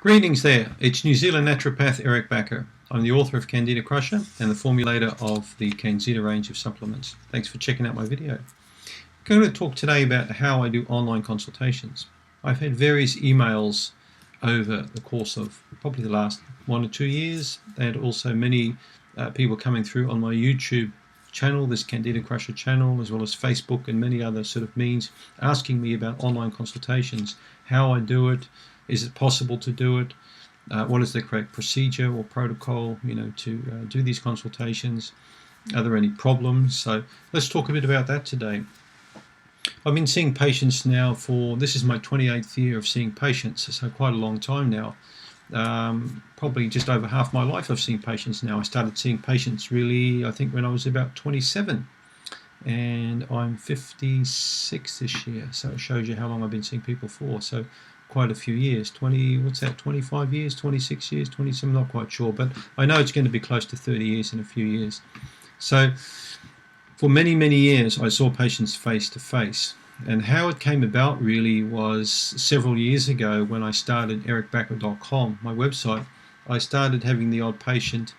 Greetings there, it's New Zealand naturopath Eric Backer. I'm the author of Candida Crusher and the formulator of the Candida range of supplements. Thanks for checking out my video. I'm going to talk today about how I do online consultations. I've had various emails over the course of probably the last 1 or 2 years, and also many people coming through on my YouTube channel, this Candida Crusher channel, as well as Facebook and many other sort of means, asking me about online consultations, how I do it, is it possible to do it, what is the correct procedure or protocol, to do these consultations, are there any problems? So let's talk a bit about that today. I've been seeing patients now this is my 28th year of seeing patients, so quite a long time now. Probably just over half my life I've seen patients now. I started seeing patients really, I think, when I was about 27, and I'm 56 this year, so it shows you how long I've been seeing people for. So quite a few years, 25 years, 26 years, 20, I'm not quite sure, but I know it's going to be close to 30 years in a few years. So for many, many years I saw patients face to face. And how it came about really was several years ago when I started ericbacker.com, my website. I started having the odd patient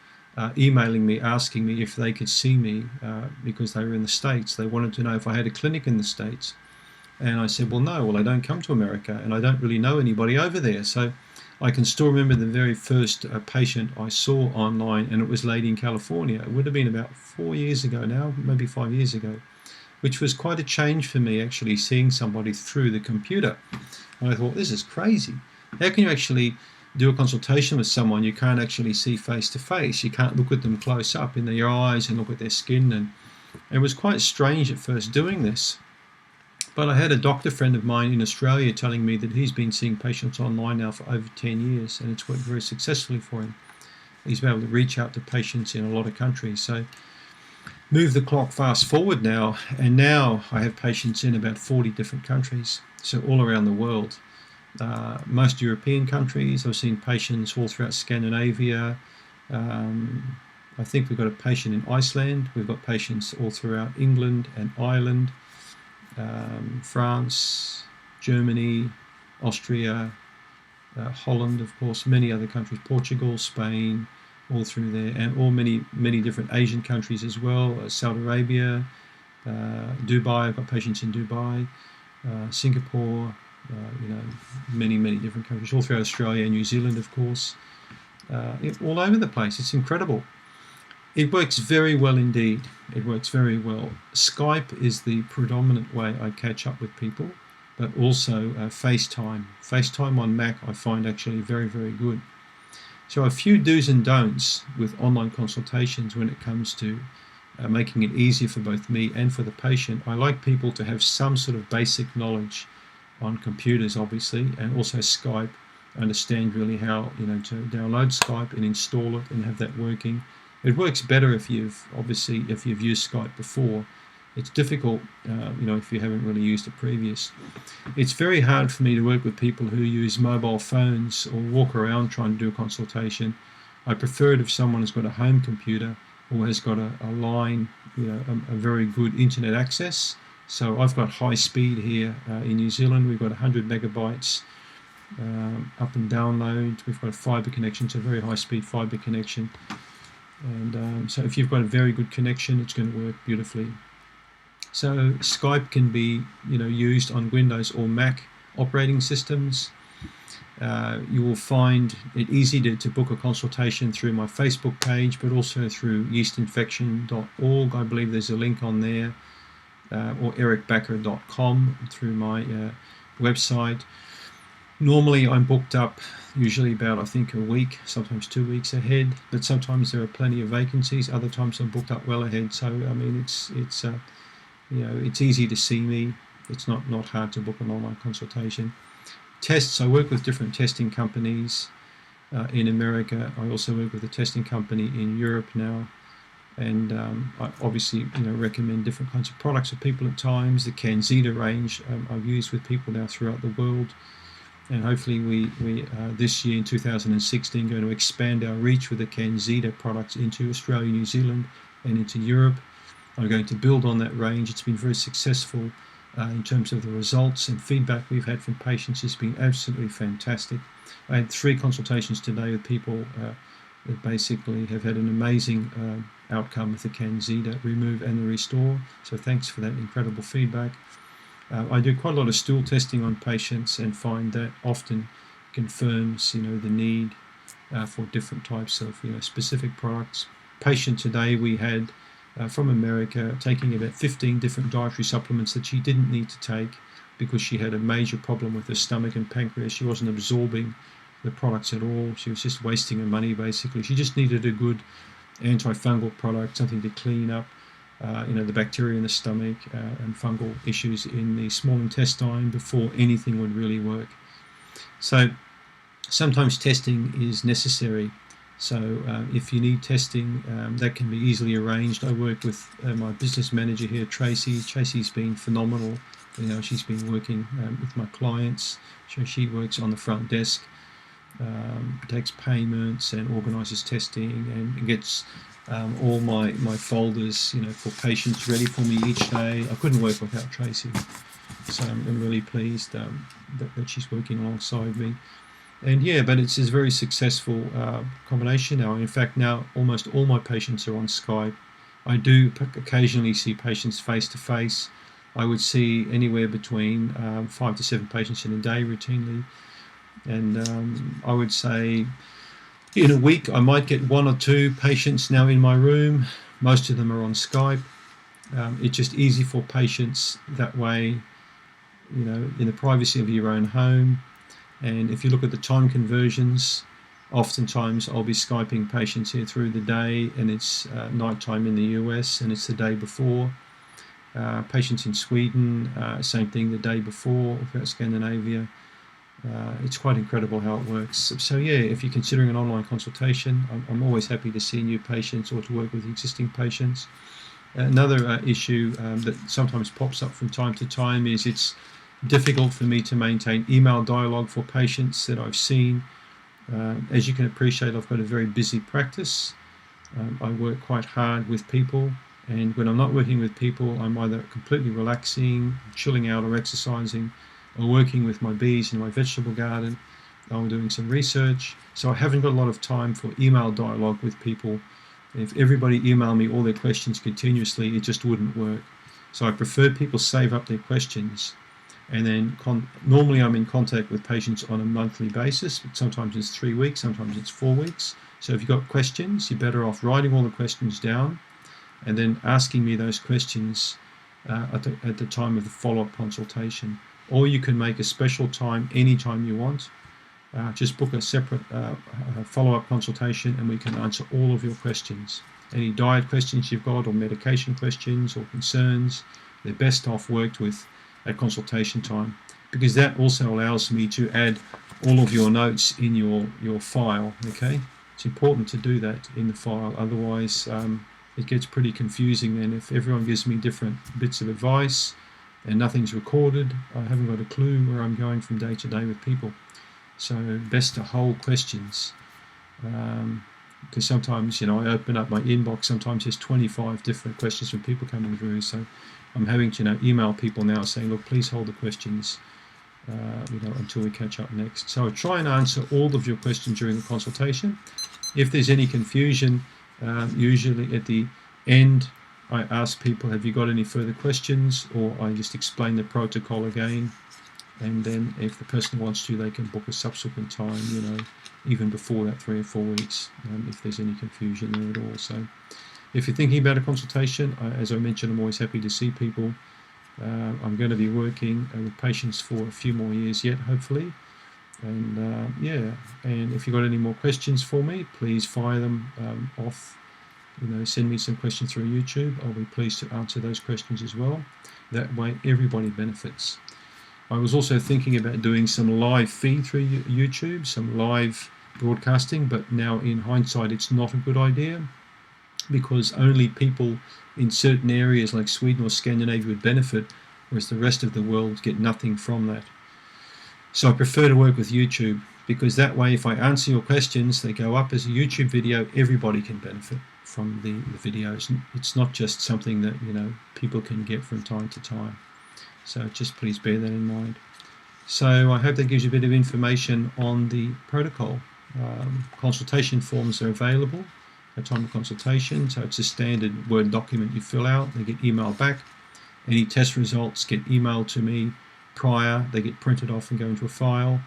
emailing me, asking me if they could see me because they were in the States. They wanted to know if I had a clinic in the States. And I said, well, I don't come to America and I don't really know anybody over there. So I can still remember the very first patient I saw online, and it was a lady in California. It would have been about 4 years ago now, maybe 5 years ago, which was quite a change for me, actually seeing somebody through the computer. And I thought, this is crazy. How can you actually do a consultation with someone you can't actually see face to face? You can't look at them close up in their eyes and look at their skin. And it was quite strange at first doing this. But I had a doctor friend of mine in Australia telling me that he's been seeing patients online now for over 10 years, and it's worked very successfully for him. He's been able to reach out to patients in a lot of countries. So move the clock fast forward now, and now I have patients in about 40 different countries, so all around the world. Most European countries. I've seen patients all throughout Scandinavia. I think we've got a patient in Iceland. We've got patients all throughout England and Ireland, France, Germany, Austria, Holland, of course, many other countries, Portugal, Spain, all through there, and many different Asian countries as well, Saudi Arabia, Dubai. I've got patients in Dubai, Singapore, many different countries, all throughout Australia and New Zealand, of course, all over the place. It's incredible. It works very well indeed. It works very well. Skype is the predominant way I catch up with people, but also FaceTime. FaceTime on Mac I find actually very, very good. So a few do's and don'ts with online consultations when it comes to making it easier for both me and for the patient. I like people to have some sort of basic knowledge on computers, obviously, and also Skype, understand really how to download Skype and install it and have that working. It works better if you've used Skype before. It's difficult, if you haven't really used it previous. It's very hard for me to work with people who use mobile phones or walk around trying to do a consultation. I prefer it if someone has got a home computer or has got a line, a very good internet access. So I've got high speed here in New Zealand. We've got 100 megabytes up and download. We've got a fiber connection, so a very high speed fiber connection. And so if you've got a very good connection, it's going to work beautifully. So Skype can be used on Windows or Mac operating systems. You will find it easy to book a consultation through my Facebook page, but also through yeastinfection.org. I believe there's a link on there, or ericbacker.com through my website. Normally I'm booked up usually about, I think, a week, sometimes 2 weeks ahead, but sometimes there are plenty of vacancies. Other times I'm booked up well ahead. So I mean, it's easy to see me. It's not hard to book an online consultation. Tests, I work with different testing companies in America. I also work with a testing company in Europe now, and I obviously recommend different kinds of products for people at times. The Candida range I've used with people now throughout the world. And hopefully we this year in 2016 going to expand our reach with the Candida products into Australia, New Zealand and into Europe. I'm going to build on that range. It's been very successful in terms of the results and feedback we've had from patients has been absolutely fantastic. I had 3 consultations today with people that basically have had an amazing outcome with the Candida Remove and the Restore. So thanks for that incredible feedback. I do quite a lot of stool testing on patients and find that often confirms, the need for different types of, specific products. Patient today we had from America taking about 15 different dietary supplements that she didn't need to take because she had a major problem with her stomach and pancreas. She wasn't absorbing the products at all. She was just wasting her money basically. She just needed a good antifungal product, something to clean up the bacteria in the stomach and fungal issues in the small intestine before anything would really work. So sometimes testing is necessary. So if you need testing, that can be easily arranged. I work with my business manager here, Tracy. Tracy's been phenomenal. She's been working with my clients. So she works on the front desk, takes payments and organises testing and gets all my folders, for patients ready for me each day. I couldn't work without Tracy. So I'm really pleased that she's working alongside me. And but it's a very successful combination now. In fact, now almost all my patients are on Skype. I do occasionally see patients face to face. I would see anywhere between 5 to 7 patients in a day routinely. And I would say in a week I might get 1 or 2 patients now in my room. Most of them are on Skype. It's just easy for patients that way, in the privacy of your own home. And if you look at the time conversions, oftentimes I'll be Skyping patients here through the day and it's night time in the US and it's the day before. Patients in Sweden, same thing the day before, throughout Scandinavia. It's quite incredible how it works. So if you're considering an online consultation, I'm always happy to see new patients or to work with existing patients. Another issue that sometimes pops up from time to time is it's difficult for me to maintain email dialogue for patients that I've seen. As you can appreciate, I've got a very busy practice. I work quite hard with people, and when I'm not working with people, I'm either completely relaxing, chilling out or exercising, or working with my bees in my vegetable garden, or doing some research. So I haven't got a lot of time for email dialogue with people. If everybody emailed me all their questions continuously, it just wouldn't work. So I prefer people save up their questions. And then normally I'm in contact with patients on a monthly basis, but sometimes it's 3 weeks, sometimes it's 4 weeks. So if you've got questions, you're better off writing all the questions down and then asking me those questions at the time of the follow-up consultation. Or you can make a special time anytime you want. Just book a separate follow-up consultation and we can answer all of your questions. Any diet questions you've got or medication questions or concerns, they're best off worked with at consultation time, because that also allows me to add all of your notes in your file. Okay, it's important to do that in the file, otherwise it gets pretty confusing then. If everyone gives me different bits of advice and nothing's recorded, I haven't got a clue where I'm going from day to day with people. So best to hold questions, because sometimes I open up my inbox, sometimes there's 25 different questions from people coming through. So I'm having to email people now saying, look, please hold the questions until we catch up next. So I try and answer all of your questions during the consultation. If there's any confusion, usually at the end I ask people, have you got any further questions? Or I just explain the protocol again. And then if the person wants to, they can book a subsequent time, even before that 3 or 4 weeks, if there's any confusion there at all. So if you're thinking about a consultation, as I mentioned, I'm always happy to see people. I'm going to be working with patients for a few more years yet, hopefully. And and if you've got any more questions for me, please fire them off. Send me some questions through YouTube. I'll be pleased to answer those questions as well. That way, everybody benefits. I was also thinking about doing some live feed through YouTube, some live broadcasting, but now in hindsight, it's not a good idea because only people in certain areas like Sweden or Scandinavia would benefit, whereas the rest of the world get nothing from that. So I prefer to work with YouTube because that way, if I answer your questions, they go up as a YouTube video, everybody can benefit from the videos. It's not just something that, people can get from time to time. So just please bear that in mind. So I hope that gives you a bit of information on the protocol. Consultation forms are available at time of consultation. So it's a standard Word document you fill out. They get emailed back. Any test results get emailed to me prior. They get printed off and go into a file.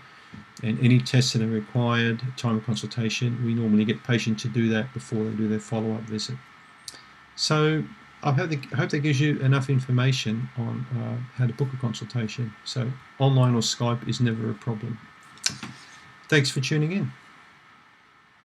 And any tests that are required at time of consultation, we normally get patients to do that before they do their follow-up visit. So I hope that gives you enough information on how to book a consultation. So online or Skype is never a problem. Thanks for tuning in.